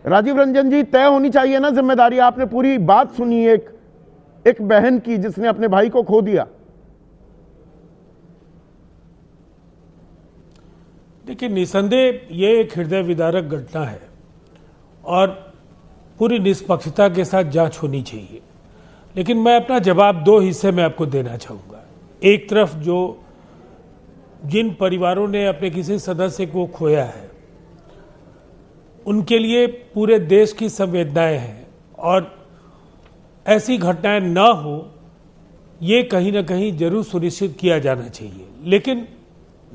राजीव रंजन जी, तय होनी चाहिए ना जिम्मेदारी। आपने पूरी बात सुनी एक बहन की जिसने अपने भाई को खो दिया। देखिए, निसंदेह ये एक हृदय विदारक घटना है और पूरी निष्पक्षता के साथ जांच होनी चाहिए। लेकिन मैं अपना जवाब दो हिस्से में आपको देना चाहूँगा। एक तरफ जिन परिवारों ने अपने किसी सदस्य को खोया है, उनके लिए पूरे देश की संवेदनाएं हैं और ऐसी घटनाएं ना हो, ये कहीं ना कहीं जरूर सुनिश्चित किया जाना चाहिए। लेकिन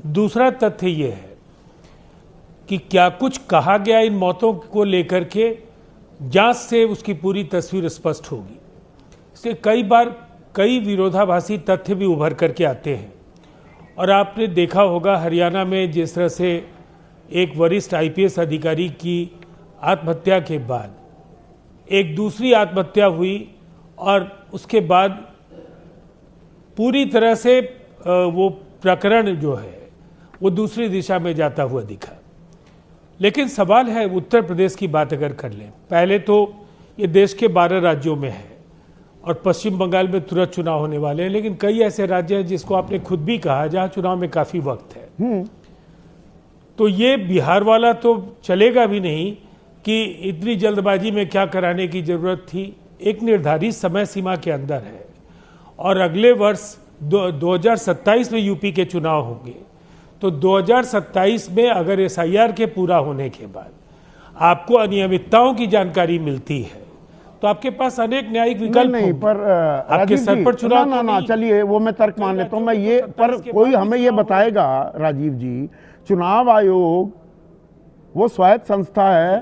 दूसरा तथ्य ये है कि क्या कुछ कहा गया इन मौतों को लेकर के, जांच से उसकी पूरी तस्वीर स्पष्ट होगी। इसलिए कई बार कई विरोधाभासी तथ्य भी उभर करके आते हैं और आपने देखा होगा हरियाणा में जिस तरह से एक वरिष्ठ आईपीएस अधिकारी की आत्महत्या के बाद एक दूसरी आत्महत्या हुई और उसके बाद पूरी तरह से वो प्रकरण जो है वो दूसरी दिशा में जाता हुआ दिखा। लेकिन सवाल है, उत्तर प्रदेश की बात अगर कर लें, पहले तो ये देश के 12 राज्यों में है और पश्चिम बंगाल में तुरंत चुनाव होने वाले हैं, लेकिन कई ऐसे राज्य हैं जिसको आपने खुद भी कहा जहां चुनाव में काफी वक्त है। तो ये बिहार वाला तो चलेगा भी नहीं कि इतनी जल्दबाजी में क्या कराने की जरूरत थी। एक निर्धारित समय सीमा के अंदर है और अगले वर्ष 2027 में यूपी के चुनाव होंगे। तो 2027 में अगर एसआईआर के पूरा होने के बाद आपको अनियमितताओं की जानकारी मिलती है तो आपके पास अनेक न्यायिक विकल्प नहीं, पर आपके सर पर चुनाव ना चलिए, वो मैं तर्क मान लेता हूं। मैं ये पर कोई हमें ये बताएगा राजीव जी, चुनाव आयोग वो स्वायत्त संस्था है,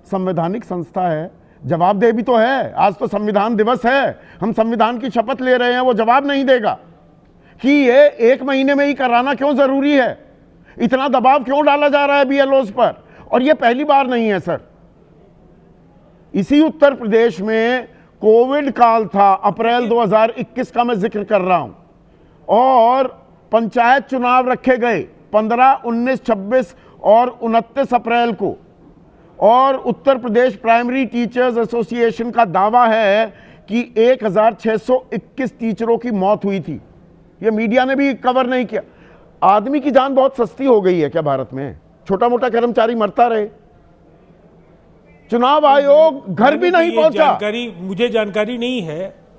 संवैधानिक संस्था है, जवाबदेह भी तो है। आज तो संविधान दिवस है, हम संविधान की शपथ ले रहे हैं। वो जवाब नहीं देगा कि ये 1 महीने में ही कराना क्यों जरूरी है, इतना दबाव क्यों डाला जा रहा है बीएलओज पर। और ये पहली बार नहीं है सर, इसी उत्तर प्रदेश में कोविड काल था, अप्रैल 2021 का मैं जिक्र कर रहा हूं, और पंचायत चुनाव रखे गए 15, 19, 26 और 29 अप्रैल को। और Uttar Pradesh primary teachers association का दावा है कि 1621 टीचरों की मौत हुई थी। ये मीडिया ने भी कवर नहीं किया। आदमी की जान बहुत सस्ती हो गई है क्या भारत में? छोटा मोटा कर्मचारी मरता रहे, चुनाव आयोग घर भी नहीं पहुंचा। मुझे जानकारी नहीं है